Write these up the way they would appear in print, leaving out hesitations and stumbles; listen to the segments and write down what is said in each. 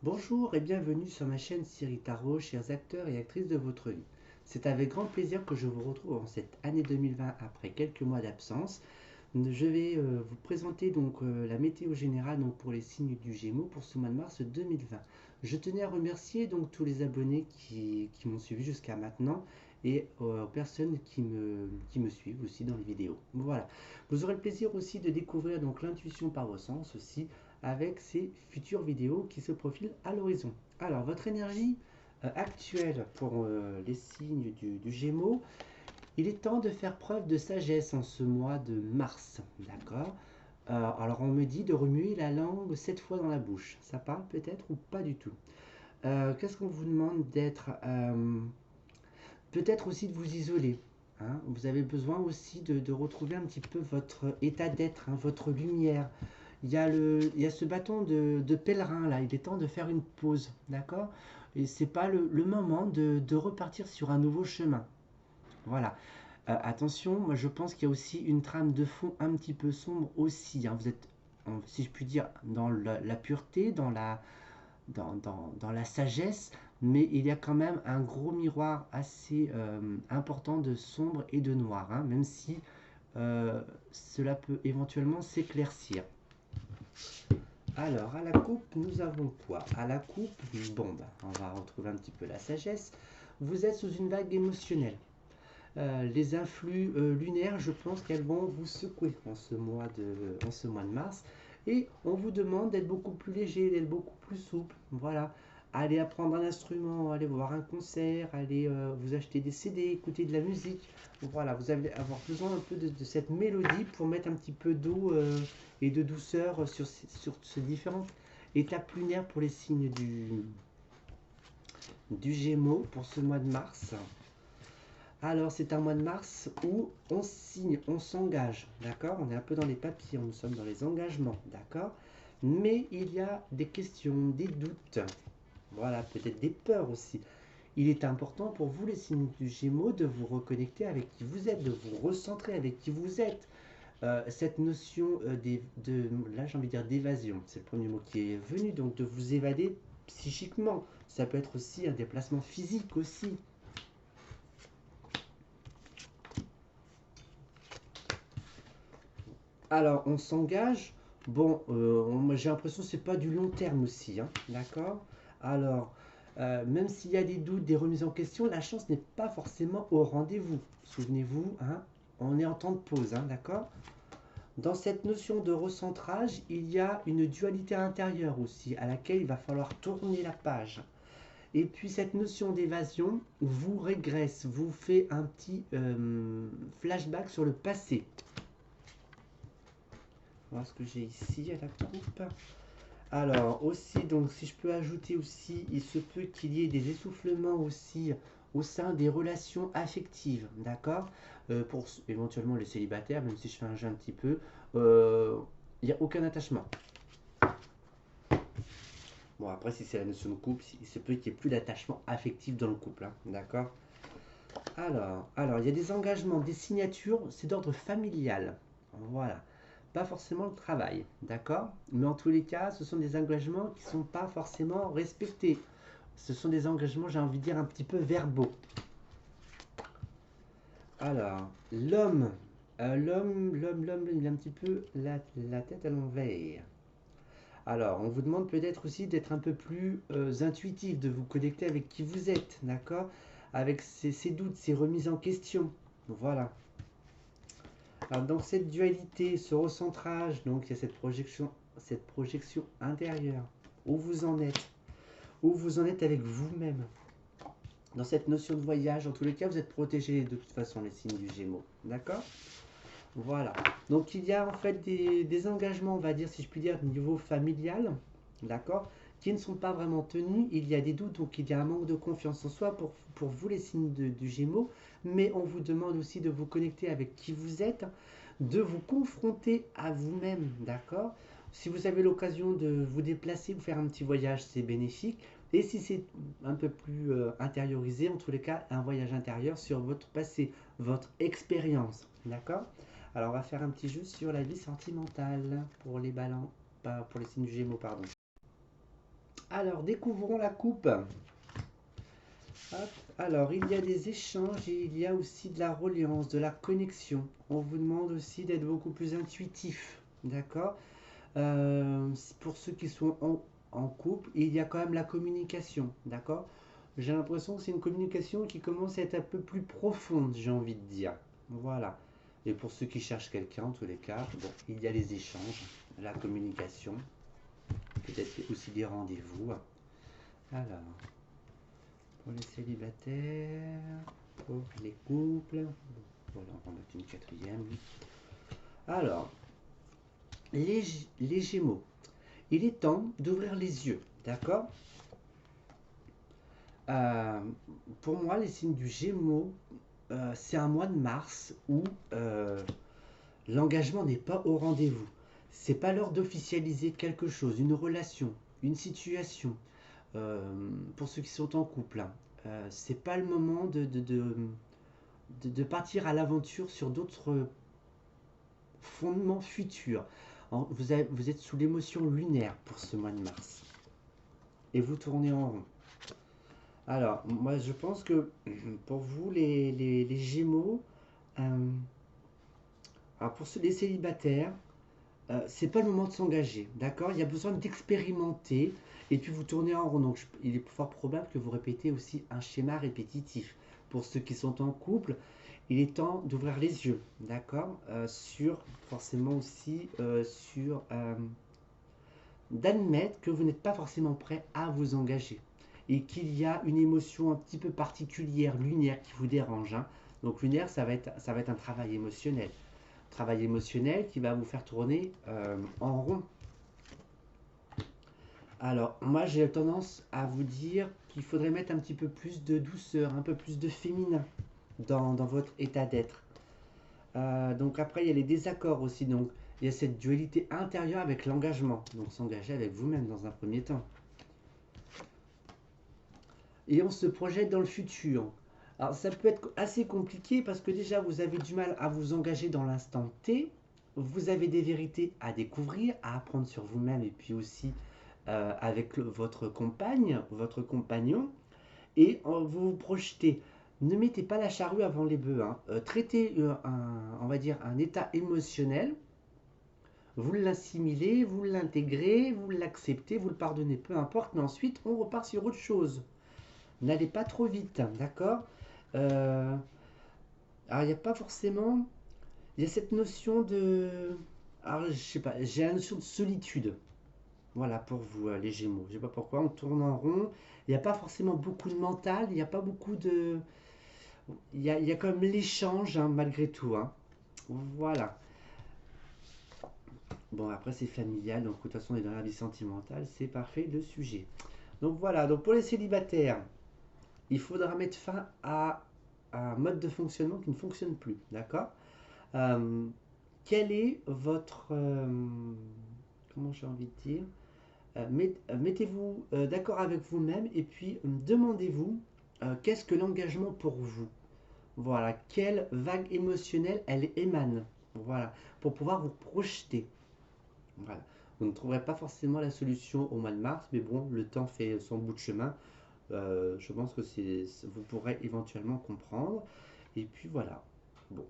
Bonjour et bienvenue sur ma chaîne Cyril Tarot, chers acteurs et actrices de votre vie. C'est avec grand plaisir que je vous retrouve en cette année 2020 après quelques mois d'absence. Je vais vous présenter la météo générale pour les signes du Gémeaux pour ce mois de mars 2020. Je tenais à remercier tous les abonnés qui m'ont suivi jusqu'à maintenant et aux personnes qui me suivent aussi dans les vidéos. Voilà. Vous aurez le plaisir aussi de découvrir l'intuition par vos sens aussi avec ces futures vidéos qui se profilent à l'horizon. Alors, votre énergie actuelle pour les signes du Gémeaux, il est temps de faire preuve de sagesse en ce mois de mars, d'accord. Alors on me dit de remuer la langue 7 fois dans la bouche. Ça parle peut-être ou pas du tout. Qu'est-ce qu'on vous demande d'être peut-être aussi de vous isoler. Hein. Vous avez besoin aussi de retrouver un petit peu votre état d'être, hein, votre lumière. Il y a ce bâton de pèlerin là, il est temps de faire une pause, d'accord. Et c'est pas le moment de repartir sur un nouveau chemin. Voilà. Attention, moi je pense qu'il y a aussi une trame de fond un petit peu sombre aussi. Hein. Vous êtes, si je puis dire, dans la pureté, dans la sagesse, mais il y a quand même un gros miroir assez important de sombre et de noir, hein, même si cela peut éventuellement s'éclaircir. Alors, à la coupe, nous avons quoi? À la coupe, bon, on va retrouver un petit peu la sagesse. Vous êtes sous une vague émotionnelle. Les influx lunaires, je pense qu'elles vont vous secouer en ce mois de mars. Et on vous demande d'être beaucoup plus léger, d'être beaucoup plus souple. Voilà. Allez apprendre un instrument, allez voir un concert, allez vous acheter des CD, écouter de la musique. Voilà, vous allez avoir besoin un peu de cette mélodie pour mettre un petit peu d'eau et de douceur sur ces différentes étapes lunaires pour les signes du Gémeaux pour ce mois de mars. Alors, c'est un mois de mars où on signe, on s'engage, d'accord. On est un peu dans les papiers, nous sommes dans les engagements, d'accord. Mais il y a des questions, des doutes, voilà, peut-être des peurs aussi. Il est important pour vous, les signes du Gémeaux, de vous reconnecter avec qui vous êtes, de vous recentrer avec qui vous êtes. Cette notion là j'ai envie de dire d'évasion, c'est le premier mot qui est venu, donc de vous évader psychiquement. Ça peut être aussi un déplacement physique aussi. Alors, on s'engage. Bon, j'ai l'impression que c'est pas du long terme aussi, hein, d'accord. Alors, même s'il y a des doutes, des remises en question, la chance n'est pas forcément au rendez-vous. Souvenez-vous, hein, on est en temps de pause, hein, d'accord. Dans cette notion de recentrage, il y a une dualité intérieure aussi, à laquelle il va falloir tourner la page. Et puis cette notion d'évasion vous régresse, vous fait un petit flashback sur le passé. Voir ce que j'ai ici à la coupe. Alors aussi, donc si je peux ajouter aussi, il se peut qu'il y ait des essoufflements aussi au sein des relations affectives, d'accord. Pour éventuellement les célibataires, même si je fais un jeu un petit peu, il n'y a aucun attachement. Bon, après, si c'est la notion de couple, il se peut qu'il n'y ait plus d'attachement affectif dans le couple, hein, d'accord. Alors, il y a des engagements, des signatures, c'est d'ordre familial. Voilà. Pas forcément le travail, d'accord. Mais en tous les cas, ce sont des engagements qui ne sont pas forcément respectés. Ce sont des engagements, j'ai envie de dire, un petit peu verbaux. Alors, l'homme, il a un petit peu la tête à l'envers. Alors, on vous demande peut-être aussi d'être un peu plus intuitif, de vous connecter avec qui vous êtes, d'accord. Avec ces doutes, ces remises en question. Voilà. Alors, dans cette dualité, ce recentrage, donc il y a cette projection intérieure. Où vous en êtes avec vous-même. Dans cette notion de voyage, en tous les cas, vous êtes protégés de toute façon, les signes du Gémeaux. D'accord. Voilà. Donc il y a en fait des engagements, on va dire, si je puis dire, au niveau familial, d'accord, qui ne sont pas vraiment tenus. Il y a des doutes, donc il y a un manque de confiance en soi pour vous, les signes du Gémeaux, mais on vous demande aussi de vous connecter avec qui vous êtes, de vous confronter à vous-même, d'accord. Si vous avez l'occasion de vous déplacer, vous faire un petit voyage, c'est bénéfique. Et si c'est un peu plus intériorisé, en tous les cas, un voyage intérieur sur votre passé, votre expérience, d'accord. Alors, on va faire un petit jeu sur la vie sentimentale pour les ballons, pas pour les signes du Gémeaux, pardon. Alors, découvrons la coupe. Hop. Alors, il y a des échanges et il y a aussi de la reliance, de la connexion. On vous demande aussi d'être beaucoup plus intuitif. D'accord. Pour ceux qui sont en couple, il y a quand même la communication. D'accord. J'ai l'impression que c'est une communication qui commence à être un peu plus profonde, j'ai envie de dire. Voilà. Et pour ceux qui cherchent quelqu'un, en tous les cas, bon, il y a les échanges, la communication, peut-être aussi des rendez-vous. Alors, pour les célibataires, pour les couples, voilà, on va mettre une quatrième. Alors, les Gémeaux, il est temps d'ouvrir les yeux, d'accord. Euh, pour moi, les signes du Gémeaux, c'est un mois de mars où l'engagement n'est pas au rendez-vous. C'est pas l'heure d'officialiser quelque chose, une relation, une situation. Pour ceux qui sont en couple, hein. C'est pas le moment de partir à l'aventure sur d'autres fondements futurs. Vous êtes sous l'émotion lunaire pour ce mois de mars. Et vous tournez en rond. Alors, moi je pense que pour vous, les Gémeaux, alors pour les célibataires, c'est pas le moment de s'engager, d'accord. Il y a besoin d'expérimenter et puis vous tournez en rond. Donc il est fort probable que vous répétez aussi un schéma répétitif. Pour ceux qui sont en couple, il est temps d'ouvrir les yeux, d'accord, sur forcément aussi sur d'admettre que vous n'êtes pas forcément prêt à vous engager et qu'il y a une émotion un petit peu particulière, lunaire, qui vous dérange, hein. Donc lunaire, ça va être un travail émotionnel qui va vous faire tourner en rond. Alors, moi j'ai tendance à vous dire qu'il faudrait mettre un petit peu plus de douceur, un peu plus de féminin dans votre état d'être. Donc après, il y a les désaccords aussi. Donc, il y a cette dualité intérieure avec l'engagement. Donc, s'engager avec vous-même dans un premier temps. Et on se projette dans le futur. Alors, ça peut être assez compliqué parce que déjà, vous avez du mal à vous engager dans l'instant T. Vous avez des vérités à découvrir, à apprendre sur vous-même et puis aussi avec votre compagne, votre compagnon. Et vous vous projetez. Ne mettez pas la charrue avant les bœufs, hein. Traitez on va dire un état émotionnel. Vous l'assimilez, vous l'intégrez, vous l'acceptez, vous le pardonnez, peu importe. Mais ensuite, on repart sur autre chose. N'allez pas trop vite, hein, d'accord. Alors, il n'y a pas forcément... Il y a cette notion de... Alors, je sais pas, j'ai la notion de solitude. Voilà, pour vous, les Gémeaux. Je sais pas pourquoi, on tourne en rond. Il n'y a pas forcément beaucoup de mental, il n'y a pas beaucoup de... il y a quand même l'échange, hein, malgré tout, hein. Voilà. Bon, après, c'est familial, donc de toute façon, on est dans la vie sentimentale, c'est parfait le sujet. Donc voilà, donc pour les célibataires, il faudra mettre fin à un mode de fonctionnement qui ne fonctionne plus, d'accord. Euh, Quel est votre... comment j'ai envie de dire, mettez-vous d'accord avec vous-même et puis demandez-vous qu'est-ce que l'engagement pour vous. Voilà, quelle vague émotionnelle elle émane. Voilà, pour pouvoir vous projeter. Voilà. Vous ne trouverez pas forcément la solution au mois de mars, mais bon, le temps fait son bout de chemin. Je pense que vous pourrez éventuellement comprendre. Et puis voilà. Bon,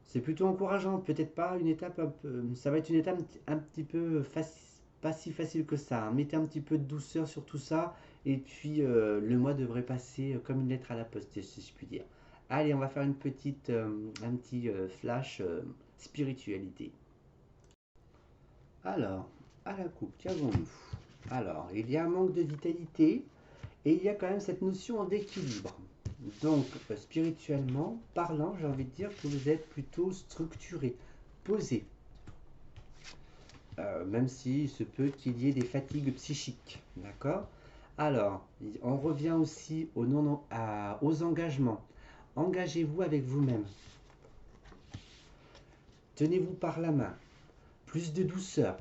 c'est plutôt encourageant. Peut-être pas une étape un peu. Ça va être une étape un petit peu pas si facile que ça, hein. Mettez un petit peu de douceur sur tout ça. Et puis le mois devrait passer comme une lettre à la poste, si je puis dire. Allez, on va faire un petit flash spiritualité. Alors, à la coupe, qu'avons-nous? Alors, il y a un manque de vitalité et il y a quand même cette notion d'équilibre. Donc, spirituellement parlant, j'ai envie de dire que vous êtes plutôt structuré, posé. Même s'il se peut qu'il y ait des fatigues psychiques. D'accord. Alors, on revient aussi aux engagements. Engagez-vous avec vous-même. Tenez-vous par la main. Plus de douceur.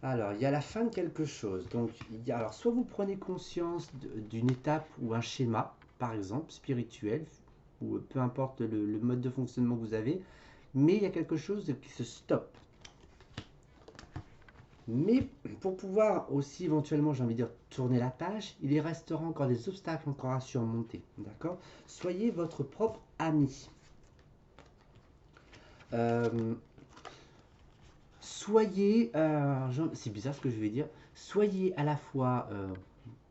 Alors, il y a la fin de quelque chose. Donc, alors, soit vous prenez conscience d'une étape ou un schéma, par exemple, spirituel, ou peu importe le mode de fonctionnement que vous avez, mais il y a quelque chose qui se stoppe. Mais pour pouvoir aussi éventuellement, j'ai envie de dire, tourner la page, il y restera encore des obstacles encore à surmonter. D'accord? Soyez votre propre ami. Euh, soyez, c'est bizarre ce que je vais dire, soyez à la fois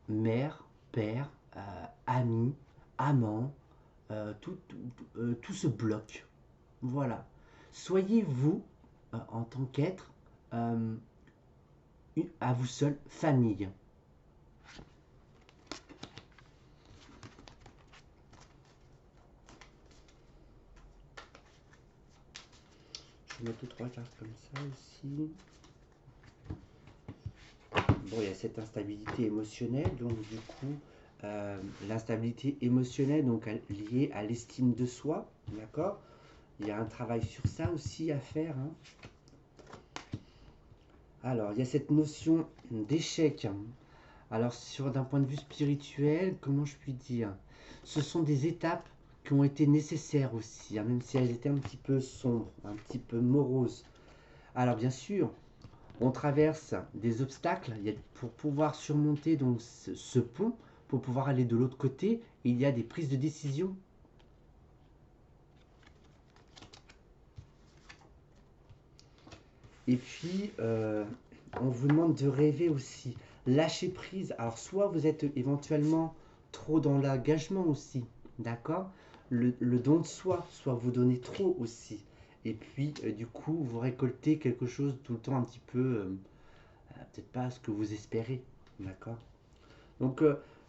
mère, père, ami, amant, tout se bloque. Voilà. Soyez vous, en tant qu'être, euh, à vous seul, famille. Je vais mettre deux, trois cartes comme ça aussi. Bon, il y a cette instabilité émotionnelle, donc du coup, l'instabilité émotionnelle donc liée à l'estime de soi, d'accord. Il y a un travail sur ça aussi à faire, hein. Alors, il y a cette notion d'échec. Alors, d'un point de vue spirituel, comment je puis dire? Ce sont des étapes qui ont été nécessaires aussi, hein, même si elles étaient un petit peu sombres, un petit peu moroses. Alors, bien sûr, on traverse des obstacles pour pouvoir surmonter donc ce pont, pour pouvoir aller de l'autre côté. Il y a des prises de décision. Et puis, on vous demande de rêver aussi. Lâcher prise. Alors, soit vous êtes éventuellement trop dans l'engagement aussi, d'accord, le don de soi, soit vous donnez trop aussi. Et puis, du coup, vous récoltez quelque chose tout le temps un petit peu, peut-être pas ce que vous espérez, d'accord. Donc,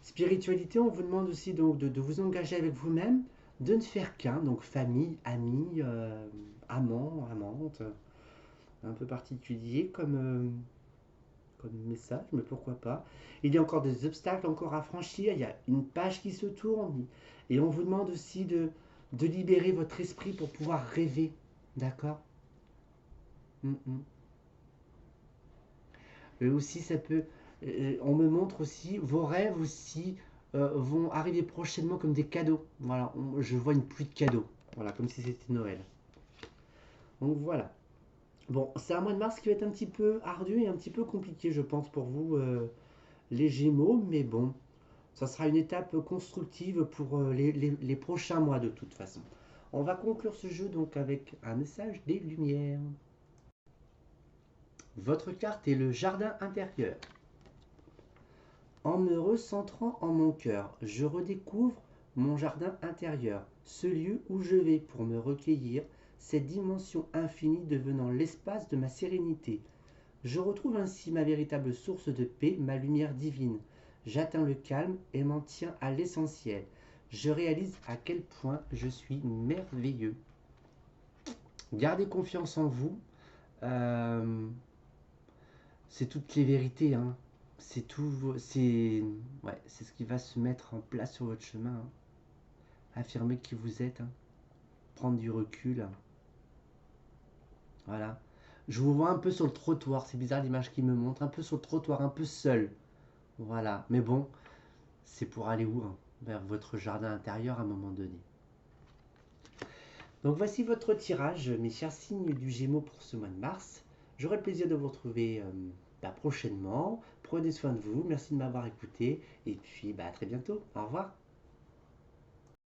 spiritualité, on vous demande aussi donc de vous engager avec vous-même, de ne faire qu'un, donc famille, amis, amant, amante, un peu particulier comme message, mais pourquoi pas. Il y a encore des obstacles encore à franchir, il y a une page qui se tourne, et on vous demande aussi de libérer votre esprit pour pouvoir rêver, d'accord. Et aussi, ça peut. On me montre aussi, vos rêves aussi vont arriver prochainement comme des cadeaux. Voilà, je vois une pluie de cadeaux. Voilà, comme si c'était Noël. Donc voilà. Bon, c'est un mois de mars qui va être un petit peu ardu et un petit peu compliqué, je pense, pour vous, les Gémeaux. Mais bon, ça sera une étape constructive pour les prochains mois de toute façon. On va conclure ce jeu donc avec un message des Lumières. Votre carte est le jardin intérieur. En me recentrant en mon cœur, je redécouvre mon jardin intérieur, ce lieu où je vais pour me recueillir, cette dimension infinie devenant l'espace de ma sérénité. Je retrouve ainsi ma véritable source de paix, ma lumière divine. J'atteins le calme et m'en tiens à l'essentiel. Je réalise à quel point je suis merveilleux. Gardez confiance en vous. Euh, c'est toutes les vérités, hein. C'est tout, c'est ce qui va se mettre en place sur votre chemin, hein. Affirmer qui vous êtes, hein. Prendre du recul, hein. Voilà. Je vous vois un peu sur le trottoir, c'est bizarre l'image qui me montre, un peu sur le trottoir, un peu seul. Voilà. Mais bon, c'est pour aller où, hein? Vers votre jardin intérieur à un moment donné. Donc voici votre tirage, mes chers signes du Gémeaux pour ce mois de mars. J'aurai le plaisir de vous retrouver prochainement. Prenez soin de vous, merci de m'avoir écouté et puis à très bientôt. Au revoir.